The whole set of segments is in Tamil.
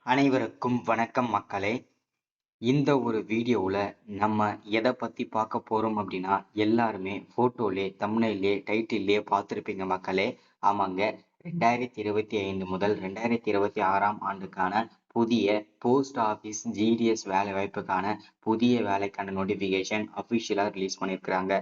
அனைவருக்கும் வணக்கம் மக்களே. இந்த ஒரு வீடியோவில் நம்ம எதை பற்றி பார்க்க போகிறோம் அப்படின்னா, எல்லாருமே ஃபோட்டோலே தம்ப்நெயிலே டைட்டில்லே பார்த்துருப்பீங்க மக்களே. ஆமாங்க, 2025 முதல் 2026ஆம் ஆண்டுக்கான புதிய போஸ்ட் ஆஃபீஸ் ஜிடிஎஸ் வேலை வாய்ப்புக்கான புதிய வேலைக்கான நோட்டிஃபிகேஷன் அஃபிஷியலாக ரிலீஸ் பண்ணியிருக்கிறாங்க.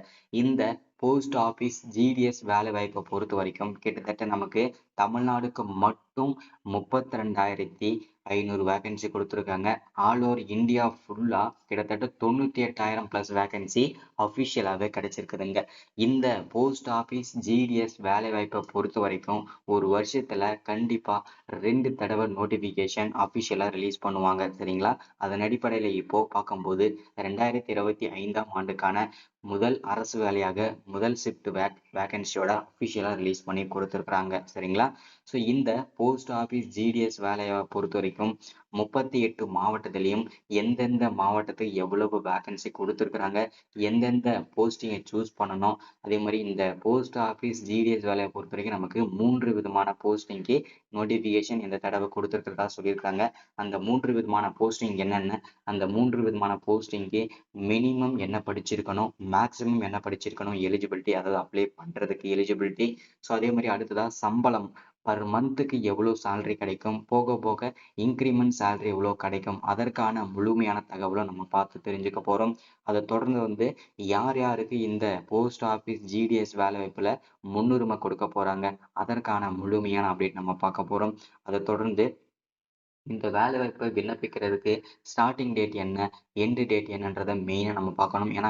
இந்த போஸ்ட் ஆஃபீஸ் ஜிடிஎஸ் வேலை வாய்ப்பை பொறுத்த வரைக்கும் கிட்டத்தட்ட நமக்கு தமிழ்நாடுக்கு மட்டும் 32,500 வேகன்சி கொடுத்துருக்காங்க. ஆல் ஓவர் இந்தியா ஃபுல்லாக கிட்டத்தட்ட 98,000 ப்ளஸ் வேகன்சி அஃபிஷியலாகவே கிடைச்சிருக்குதுங்க. இந்த போஸ்ட் ஆஃபீஸ் ஜிடிஎஸ் வேலை வாய்ப்பை பொறுத்த வரைக்கும் ஒரு வருஷத்துல கண்டிப்பா 2 தடவை நோட்டிபிகேஷன் அஃபிஷியலா ரிலீஸ் பண்ணுவாங்க. சரிங்களா? அதன் அடிப்படையில இப்போ பார்க்கும்போது 2025ஆம் ஆண்டுக்கான முதல் அரசு வேலையாக முதல் ஷிஃப்ட் வேகன்சியோட அஃபிஷியலா ரிலீஸ் பண்ணி கொடுத்துருக்குறாங்க. சரிங்களா? ஸோ இந்த போஸ்ட் ஆஃபீஸ் ஜிடிஎஸ் வேலையை பொறுத்த வரைக்கும் 38 மாவட்டத்திலையும் எந்தெந்த மாவட்டத்துக்கு எவ்வளவு வேகன்சி கொடுத்துருக்குறாங்க, எந்தெந்த போஸ்டிங்கை சூஸ் பண்ணணும், அதே மாதிரி இந்த போஸ்ட் ஆஃபீஸ் ஜிடிஎஸ் வேலையை பொறுத்த வரைக்கும் நமக்கு 3 விதமான போஸ்டிங்க்கு நோட்டிஃபிகேஷன் இந்த தடவை கொடுத்துருக்கிறதா சொல்லியிருக்காங்க. அந்த 3 விதமான போஸ்டிங் என்னென்ன, அந்த 3 விதமான போஸ்டிங்க்கு மினிமம் என்ன படிச்சிருக்கணும், மேக்ஸிமம் என்ன படிச்சிருக்கணும், எலிஜிபிலிட்டி, அதாவது அப்ளை பண்ணுறதுக்கு எலிஜிபிலிட்டி. ஸோ அதே மாதிரி அடுத்ததாக சம்பளம் பர் மந்த்துக்கு எவ்வளோ சேலரி கிடைக்கும், போக போக இன்க்ரிமெண்ட் சேலரி எவ்வளோ கிடைக்கும், அதற்கான முழுமையான தகவலை நம்ம பார்த்து தெரிஞ்சுக்க போகிறோம். அதை தொடர்ந்து யார் யாருக்கு இந்த போஸ்ட் ஆஃபீஸ் ஜிடிஎஸ் வேலை வாய்ப்பில் முன்னுரிமை கொடுக்க போகிறாங்க, அதற்கான முழுமையான அப்டேட் நம்ம பார்க்க போகிறோம். அதை தொடர்ந்து இந்த வேலை வாய்ப்பை விண்ணப்பிக்கிறதுக்கு ஸ்டார்டிங் டேட் என்ன, எண்டு டேட் என்னன்றதை மெயினாக நம்ம பார்க்கணும். ஏன்னா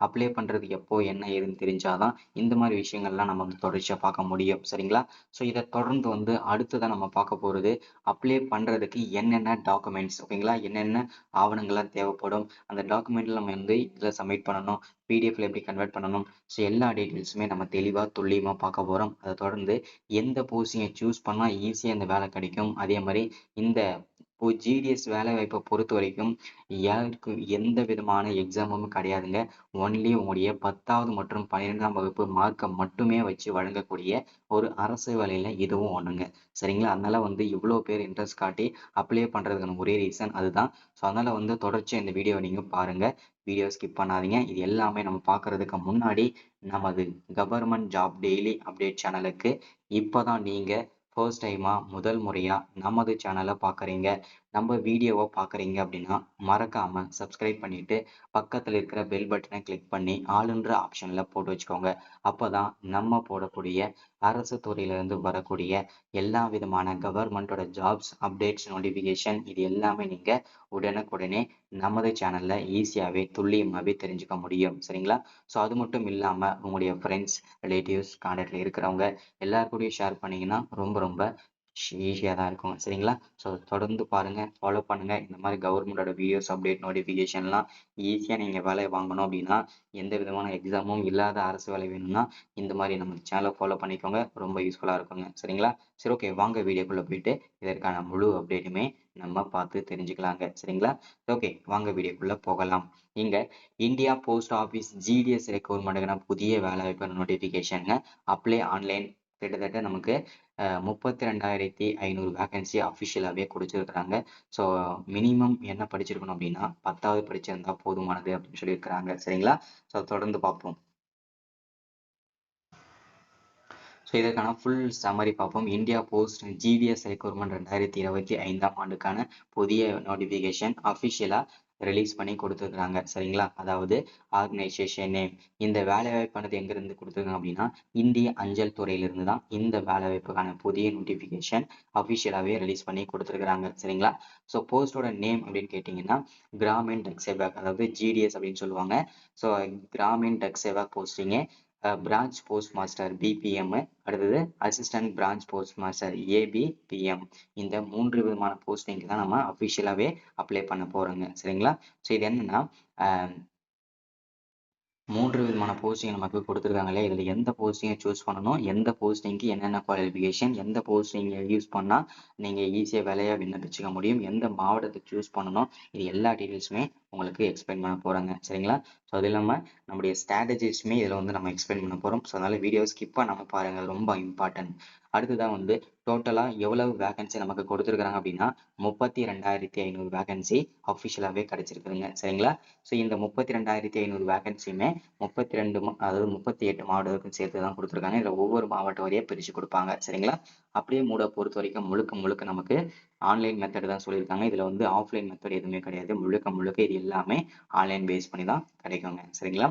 அப்ளை பண்ணுறது எப்போ என்ன ஏதுன்னு தெரிஞ்சாதான் இந்த மாதிரி விஷயங்கள்லாம் நம்ம தொடர்ச்சியாக பார்க்க முடியும். சரிங்களா? ஸோ இதை தொடர்ந்து அடுத்ததான் நம்ம பார்க்க போகிறது அப்ளை பண்ணுறதுக்கு என்னென்ன டாக்குமெண்ட்ஸ், ஓகேங்களா, என்னென்ன ஆவணங்கள்லாம் தேவைப்படும், அந்த டாக்குமெண்ட்டில் நம்ம இதில் சப்மிட் பண்ணணும், பிடிஎஃப்ல எப்படி கன்வெர்ட் பண்ணணும். ஸோ எல்லா டீட்டெயில்ஸுமே நம்ம தெளிவாக துல்லியமாக பார்க்க போகிறோம். அதை தொடர்ந்து எந்த போஸ்டிங்கை சூஸ் பண்ணால் ஈஸியாக இந்த வேலை கிடைக்கும், அதே மாதிரி இந்த ஜிடிஎஸ் வேலை வாய்ப்பை பொறுத்த வரைக்கும் யாருக்கு எந்த விதமான எக்ஸாமும் கிடையாதுங்க. ஒன்லி உங்களுடைய 10வது மற்றும் 12ஆம் வகுப்பு மார்க்கை மட்டுமே வச்சு வழங்கக்கூடிய ஒரு அரசு வேலையில இதுவும் ஒண்ணுங்க. சரிங்களா? அதனால இவ்வளோ பேர் இன்ட்ரெஸ்ட் காட்டி அப்ளை பண்றதுக்கான ஒரே ரீசன் அதுதான். ஸோ அதனால தொடர்ச்சியா இந்த வீடியோ நீங்க பாருங்க, வீடியோ ஸ்கிப் பண்ணாதீங்க. இது எல்லாமே நம்ம பார்க்கறதுக்கு முன்னாடி நமது கவர்மெண்ட் ஜாப் டெய்லி அப்டேட் சேனலுக்கு இப்போதான் நீங்க ஃபர்ஸ்ட் டைமா முதல் முறையா நமது சேனலை பார்க்குறீங்க, நம்ம வீடியோவை பார்க்குறீங்க அப்படின்னா மறக்காம சப்ஸ்கிரைப் பண்ணிட்டு பக்கத்தில் இருக்கிற பெல் பட்டனை கிளிக் பண்ணி ஆளுன்ற ஆப்ஷன்ல போட்டு வச்சுக்கோங்க. அப்போதான் நம்ம போடக்கூடிய அரசு துறையிலிருந்து வரக்கூடிய எல்லா விதமான கவர்மெண்டோட ஜாப்ஸ் அப்டேட்ஸ் நோட்டிஃபிகேஷன் இது எல்லாமே நீங்க உடனுக்குடனே நமது சேனல்ல ஈஸியாகவே துல்லியமாகவே தெரிஞ்சுக்க முடியும். சரிங்களா? ஸோ அது மட்டும் இல்லாமல் உங்களுடைய ஃப்ரெண்ட்ஸ், ரிலேட்டிவ்ஸ், கான்டாக்டில் இருக்கிறவங்க எல்லாருக்கூடயும் ஷேர் பண்ணிங்கன்னா ரொம்ப ரொம்ப ஈஸியாக தான் இருக்கும். சரிங்களா? ஸோ தொடர்ந்து பாருங்கள், ஃபாலோ பண்ணுங்கள். இந்த மாதிரி கவர்மெண்டோட வீடியோஸ் அப்டேட் நோட்டிஃபிகேஷன்லாம் ஈஸியாக நீங்கள் வேலையை வாங்கணும் அப்படின்னா, எந்த விதமான எக்ஸாமும் இல்லாத அரசு வேலை வேணும்னா இந்த மாதிரி நம்ம சேனலை ஃபாலோ பண்ணிக்கோங்க, ரொம்ப யூஸ்ஃபுல்லாக இருக்குங்க. சரிங்களா? சரி, ஓகே, வாங்க வீடியோக்குள்ளே போயிட்டு இதற்கான முழு அப்டேட்டுமே நம்ம பார்த்து தெரிஞ்சுக்கலாங்க. சரிங்களா? ஓகே, வாங்க வீடியோக்குள்ளே போகலாம். இங்கே இந்தியா போஸ்ட் ஆஃபீஸ் ஜிடிஎஸ் ரெக்ரூட்மெண்ட்டுக்கான புதிய வேலைவாய்ப்பு நோட்டிஃபிகேஷன் அப்ளை ஆன்லைன் கிட்டத்தட்ட நமக்கு 32,500 வேகன்சி அஃபிஷியலாகவே கொடுத்துருக்குறாங்க. ஸோ மினிமம் என்ன படிச்சிருக்கணும் அப்படின்னா 10வது படிச்சிருந்தா போதுமானது அப்படின்னு சொல்லியிருக்கிறாங்க. சரிங்களா? ஸோ தொடர்ந்து பார்ப்போம். ஸோ இதற்கான ஃபுல் சம்மரி பார்ப்போம். இந்தியா போஸ்ட் ஜிடிஎஸ் ரெக்ரூட்மெண்ட் 2025ஆம் ஆண்டுக்கான புதிய நோட்டிஃபிகேஷன் அஃபிஷியலாக ரிலீஸ் பண்ணி கொடுத்துருக்குறாங்க. சரிங்களா? அதாவது ஆர்கனைசேஷன் நேம், இந்த வேலைவாய்ப்பானது எங்கேருந்து கொடுத்துருக்காங்க அப்படின்னா இந்திய அஞ்சல் துறையிலிருந்து தான் இந்த வேலைவாய்ப்புக்கான புதிய நோட்டிஃபிகேஷன் அஃபிஷியலாகவே ரிலீஸ் பண்ணி கொடுத்துருக்குறாங்க. சரிங்களா? ஸோ போஸ்டோட நேம் அப்படின்னு கேட்டிங்கன்னா கிராமின் டக் சேவக், அதாவது ஜிடிஎஸ் அப்படின்னு சொல்லுவாங்க. So Gramin Dak Sevak posting, branch post master BPM, அடுத்தது assistant branch post master ABPM. இந்த 3 விதமான போஸ்டிங்க்கு தான் நம்ம அஃபிஷியலாகவே அப்ளை பண்ண போகிறோங்க. சரிங்களா? ஸோ இது என்னன்னா 3 விதமான போஸ்டிங் நமக்கு கொடுத்துருக்காங்களே, இதில் எந்த போஸ்டிங்கை சூஸ் பண்ணணும், எந்த போஸ்டிங்க்கு என்னென்ன குவாலிஃபிகேஷன், எந்த போஸ்டிங்கை யூஸ் பண்ணால் நீங்கள் ஈஸியாக வேலையாக விண்ணப்பிச்சுக்க முடியும், எந்த மாவட்டத்தை சூஸ் பண்ணணும், இது எல்லா டீட்டெயில்ஸுமே உங்களுக்கு எக்ஸ்பிளைன் பண்ண போகிறாங்க. சரிங்களா? ஸோ அது இல்லாமல் நம்முடைய ஸ்ட்ராட்டஜிஸுமே இதில் வந்து நம்ம எக்ஸ்பிளைன் பண்ண போகிறோம். ஸோ அதனால் வீடியோ ஸ்கிப் பண்ணாமல் பாருங்கள், ரொம்ப இம்பார்ட்டன்ட். அடுத்ததான் வந்து டோட்டலாக எவ்வளவு வேகன்சி நமக்கு கொடுத்துருக்குறாங்க அப்படின்னா 32,500 வேகன்சி அஃபிஷியலாகவே கிடைச்சிருக்குதுங்க. சரிங்களா? ஸோ இந்த 32,500 வேகன்சியுமே 32 அதாவது 38 மாவட்டத்துக்கும் சேர்த்து தான் கொடுத்துருக்காங்க. இதில் ஒவ்வொரு மாவட்ட வரையாக பிரித்து கொடுப்பாங்க. சரிங்களா? அப்படியே மூட பொறுத்த வரைக்கும் முழுக்க முழுக்க நமக்கு ஆன்லைன் மெத்தட் தான் சொல்லியிருக்காங்க. இதில் வந்து ஆஃப்லைன் மெத்தட் எதுவுமே கிடையாது. முழுக்க முழுக்க இது எல்லாமே ஆன்லைன் பேஸ் பண்ணி தான் கிடைக்குங்க. சரிங்களா?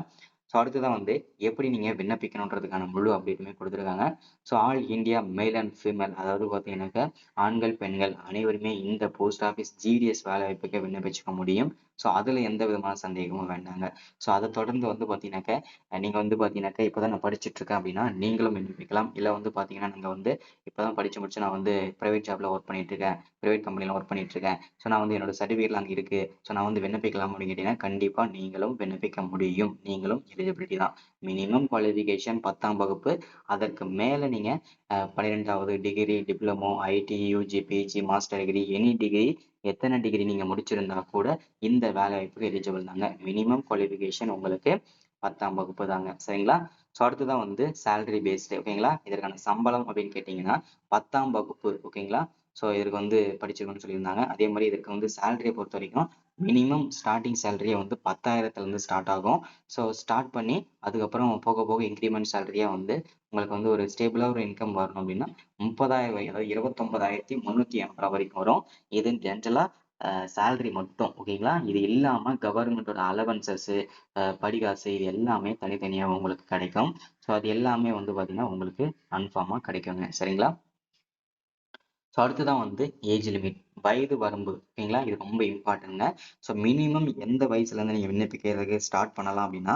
ஸோ அடுத்ததான் வந்து எப்படி நீங்கள் விண்ணப்பிக்கணுன்றதுக்கான முழு அப்டேட்டுமே கொடுத்துருக்காங்க. So all India male and female, அதாவது பார்த்தீங்கன்னாக்கா ஆண்கள் பெண்கள் அனைவருமே இந்த போஸ்ட் ஆஃபீஸ் ஜிடிஎஸ் வேலை வாய்ப்புக்கு விண்ணப்பிச்சுக்க முடியும். ஸோ அதில் எந்த விதமான சந்தேகமும் வேண்டாங்க. ஸோ அதை தொடர்ந்து வந்து பார்த்தீங்கன்னாக்கா நீங்கள் வந்து பார்த்தீங்கன்னாக்கா இப்போ தான் நான் படிச்சுட்டு இருக்கேன் அப்படின்னா நீங்களும் விண்ணப்பிக்கலாம். இல்லை வந்து பார்த்தீங்கன்னா நீங்கள் வந்து இப்போ தான் படித்து முடிச்சு நான் வந்து ப்ரைவேட் ஜாப்ல ஒர்க் பண்ணிட்டு இருக்கேன், ப்ரைவேட் கம்பெனியில் ஒர்க் பண்ணிட்டு இருக்கேன், ஸோ நான் வந்து என்னோட சர்டிஃபிகேட்லாம் அங்கே இருக்கு, ஸோ நான் வந்து விண்ணப்பிக்கலாம் அப்படின்னு கேட்டீங்கன்னா கண்டிப்பாக நீங்களும் விண்ணப்பிக்க முடியும். நீங்களும் எலிஜிபிலிட்டி தான். மினிமம் குவாலிஃபிகேஷன் 10ஆம் வகுப்பு, அதற்கு மேலே நீங்கள் 12வது degree, diploma, IT, UG, PG, master degree, any degree, எத்தனை டிகிரி நீங்கள் முடிச்சிருந்தா கூட இந்த வேலை வாய்ப்புக்கு எலிஜிபிள் தாங்க. மினிமம் குவாலிஃபிகேஷன் உங்களுக்கு 10ஆம் வகுப்பு தாங்க. சரிங்களா? ஸோ அடுத்ததான் வந்து சேலரி பேஸ்டு. ஓகேங்களா? இதற்கான சம்பளம் அப்படின்னு கேட்டிங்கன்னா 10ஆம் வகுப்பு. ஓகேங்களா? ஸோ இதற்கு வந்து படிச்சிருக்கணும்னு சொல்லியிருந்தாங்க. அதே மாதிரி இதற்கு வந்து சேலரியை பொறுத்த வரைக்கும் மினிமம் ஸ்டார்டிங் சேலரியே வந்து 10,000லேருந்து ஸ்டார்ட் ஆகும். ஸோ ஸ்டார்ட் பண்ணி அதுக்கப்புறம் போக போக இன்க்ரிமெண்ட் சேலரியாக வந்து உங்களுக்கு வந்து ஒரு ஸ்டேபிளாக ஒரு இன்கம் வரணும் அப்படின்னா 30,000, அதாவது 29,380 வரைக்கும் வரும். இது ஜென்ரலாக சேலரி மட்டும். ஓகேங்களா? இது இல்லாமல் கவர்மெண்டோட அலவன்சஸ், படிகாசு, இது எல்லாமே தனித்தனியாக உங்களுக்கு கிடைக்கும். ஸோ அது எல்லாமே வந்து பார்த்தீங்கன்னா உங்களுக்கு கன்ஃபார்மாக கிடைக்குங்க. சரிங்களா? ஸோ அடுத்ததான் வந்து ஏஜ் லிமிட், வயது வரம்பு. ஓகேங்களா? இது ரொம்ப இம்பார்ட்டன்ட்ங்க. ஸோ மினிமம் எந்த வயசுலேருந்து நீங்கள் விண்ணப்பிக்கிறதுக்கு ஸ்டார்ட் பண்ணலாம் அப்படின்னா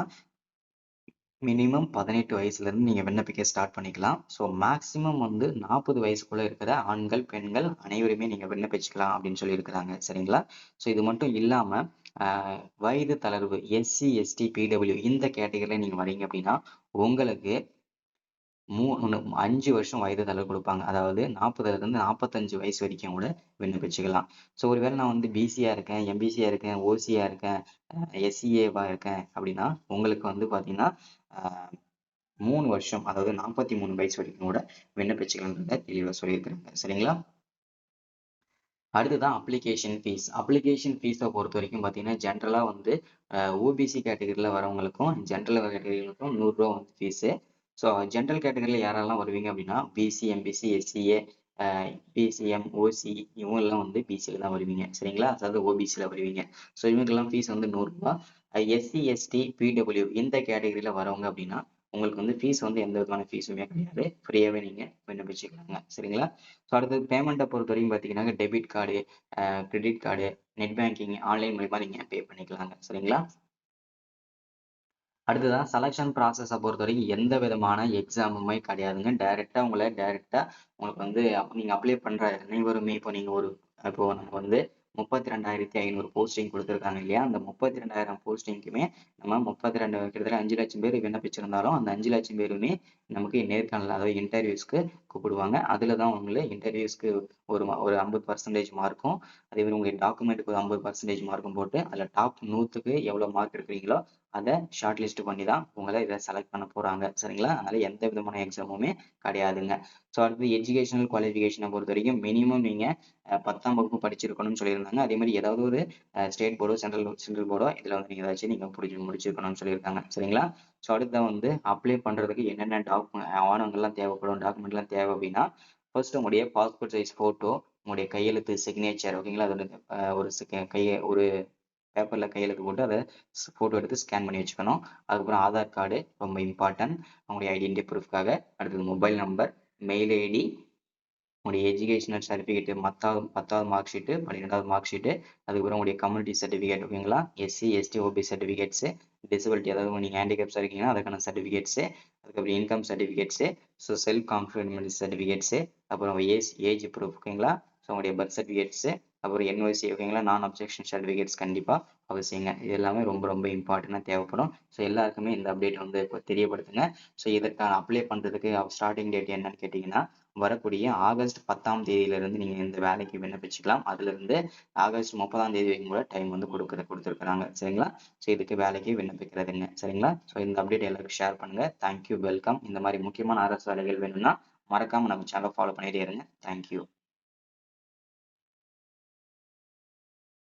மினிமம் 18 வயசுலேருந்து நீங்கள் விண்ணப்பிக்க ஸ்டார்ட் பண்ணிக்கலாம். ஸோ மேக்ஸிமம் வந்து 40 வயசுக்குள்ளே இருக்கிற ஆண்கள் பெண்கள் அனைவருமே நீங்கள் விண்ணப்பிச்சுக்கலாம் அப்படின்னு சொல்லியிருக்கிறாங்க. சரிங்களா? ஸோ இது மட்டும் இல்லாமல் வயது தளர்வு எஸ்சி எஸ்டி பிடபிள்யூ இந்த கேட்டகரியில் நீங்கள் வரீங்க அப்படின்னா உங்களுக்கு 5 வருஷம் வயது தளர்வு கொடுப்பாங்க. அதாவது 40லேருந்து 45 வயசு வரைக்கும் கூட விண்ணப்பிச்சுக்கலாம். ஸோ ஒருவேளை நான் வந்து பிசியா இருக்கேன், எம்பிசியா இருக்கேன், ஓசியா இருக்கேன், எஸ்சிஏவா இருக்கேன் அப்படின்னா உங்களுக்கு வந்து பார்த்தீங்கன்னா 3 வருஷம், அதாவது 43 வயசு வரைக்கும் கூட விண்ணப்பிச்சுக்கலாம்ன்றத தெளிவாக சொல்லியிருக்கிறாங்க. சரிங்களா? அடுத்ததான் அப்ளிகேஷன் ஃபீஸ். அப்ளிகேஷன் ஃபீஸை பொறுத்த வரைக்கும் பார்த்தீங்கன்னா ஜென்ரலாக வந்து ஓபிசி கேட்டகரியில் வரவங்களுக்கும் ஜென்ரல் கேட்டகரிகளுக்கும் ரூ. 100 வந்து ஃபீஸு. ஸோ ஜென்ரல் கேட்டகரியில் யாரெல்லாம் வருவீங்க அப்படின்னா பிசி, எம்பிசி, எஸ்சிஏ, பிசிஎம், ஓசி இவங்கெல்லாம் வந்து பிசியில் தான் வருவீங்க. சரிங்களா? அதாவது ஓபிசியில் வருவீங்க. ஸோ இவங்களுக்கெல்லாம் ஃபீஸ் வந்து ரூ. 100. எஸ்சி எஸ்டி பிடபிள்யூ இந்த கேட்டகரியில் வரவங்க அப்படின்னா உங்களுக்கு வந்து ஃபீஸ் வந்து எந்த விதமான ஃபீஸுமே கிடையாது. ஃப்ரீயாகவே நீங்கள் விண்ணப்பிச்சுக்கலாங்க. சரிங்களா? ஸோ அடுத்தது பேமெண்ட்டை பொறுத்த வரைக்கும் பார்த்தீங்கன்னா debit card, credit card, net banking, online மூலியமா நீங்கள் பே பண்ணிக்கலாங்க. சரிங்களா? அடுத்ததான் செலக்ஷன் ப்ராசஸை பொறுத்த வரைக்கும் எந்த விதமான எக்ஸாமுமே கிடையாதுங்க. டைரெக்டாக உங்களுக்கு வந்து நீங்கள் அப்ளை பண்ணுற அனைவருமே இப்போ நம்ம வந்து 32,500 போஸ்டிங் கொடுத்துருக்காங்க இல்லையா? அந்த 32,000 போஸ்டிங்க்குமே நம்ம 32 கிட்டத்தட்ட 5,00,000 பேர் விண்ணப்பிச்சிருந்தாலும் அந்த 5,00,000 பேருமே நமக்கு நேர்காணல், அதாவது இன்டர்வியூஸ்க்கு கூப்பிடுவாங்க. அதில் தான் உங்களை இன்டர்வியூஸ்க்கு ஒரு 50% மார்க்கும், அதே மாதிரி உங்கள் டாக்குமெண்ட்டுக்கு ஒரு 50% மார்க்கும் போட்டு அதில் டாப் 100க்கு எவ்வளோ மார்க் எடுக்கிறீங்களோ அதை ஷார்ட் லிஸ்ட் பண்ணி தான் உங்களை இதை செலக்ட் பண்ண போகிறாங்க. சரிங்களா? அதனால எந்த விதமான எக்ஸாமுமே கிடையாதுங்க. ஸோ அடுத்து எஜுகேஷனல் குவாலிஃபிகேஷனை பொறுத்த வரைக்கும் மினிமம் நீங்கள் 10ஆம் வகுப்பு படிச்சிருக்கணும்னு சொல்லியிருந்தாங்க. அதே மாதிரி ஏதாவது ஒரு ஸ்டேட் போர்டோ சென்ட்ரல் போர்டோ இதில் வந்து நீங்கள் ஏதாச்சும் நீங்கள் முடிச்சிருக்கணும்னு சொல்லியிருக்காங்க. சரிங்களா? ஸோ அடுத்த வந்து அப்ளை பண்ணுறதுக்கு என்னென்ன ஆவணங்கள்லாம் தேவைப்படும், டாக்குமெண்ட்லாம் தேவை அப்படின்னா ஃபர்ஸ்ட் உங்களுடைய பாஸ்போர்ட் சைஸ் ஃபோட்டோ, உங்களுடைய கையெழுத்து சிக்னேச்சர். ஓகேங்களா? அதோட ஒரு பேப்பரில் கையெழுத்து போட்டு அதை ஃபோட்டோ எடுத்து ஸ்கேன் பண்ணி வச்சுக்கணும். அதுக்கப்புறம் ஆதார் கார்டு ரொம்ப இம்பார்ட்டன்ட், உங்களுடைய ஐடென்டிட்டி ப்ரூஃப்காக. அடுத்தது மொபைல் நம்பர், மெயில் ஐடி, உங்களுடைய எஜுகேஷனல் சர்டிஃபிகேட், 10வது மார்க் ஷீட்டு, 12வது மார்க் ஷீட்டு, அதுக்கப்புறம் உங்களுடைய கம்யூனிட்டி சர்டிஃபிகேட். ஓகேங்களா? SC ST OBC certificates, disability, அதாவது நீங்கள் ஹேண்டிகேப்ஸாக இருக்கீங்கன்னா அதுக்கான சர்டிஃபிகேட்ஸு, அதுக்கப்புறம் income certificates, so self confidence certificates, அப்புறம் ஏஜ் ப்ரூஃப். ஓகேங்களா? ஸோ உங்களுடைய பர்த் சர்டிஃபிகேட்ஸு, அப்புறம் என்ஓசி ஓகேங்களா, நான் அப்ஜெக்ஷன் சர்டிஃபிகேட்ஸ் கண்டிப்பாக அவசியங்க. இது எல்லாமே ரொம்ப ரொம்ப இம்பார்ட்டண்ட்டாக தேவைப்படும். ஸோ எல்லாருக்குமே இந்த அப்டேட் வந்து இப்போ தெரியப்படுத்துங்க. ஸோ இதற்கான அப்ளை பண்ணுறதுக்கு ஸ்டார்டிங் டேட் என்னன்னு கேட்டிங்கன்னா, வரக்கூடிய ஆகஸ்ட் 10ஆம் தேதியிலிருந்து நீங்கள் இந்த வேலைக்கு விண்ணப்பிச்சுக்கலாம். அதுலேருந்து ஆகஸ்ட் 30ஆம் தேதி வரைக்கும் கூட டைம் வந்து கொடுத்துருக்குறாங்க. சரிங்களா? ஸோ இதுக்கு வேலைக்கு விண்ணப்பிக்கிறதுங்க. சரிங்களா? ஸோ இந்த அப்டேட் எல்லாருக்கும் ஷேர் பண்ணுங்க. Thank you, welcome. இந்த மாதிரி முக்கியமான அரசு வேலைகள் வேணும்னா மறக்காம நம்ம சேனலை ஃபாலோ பண்ணிட்டே இருங்க. தேங்க்யூ.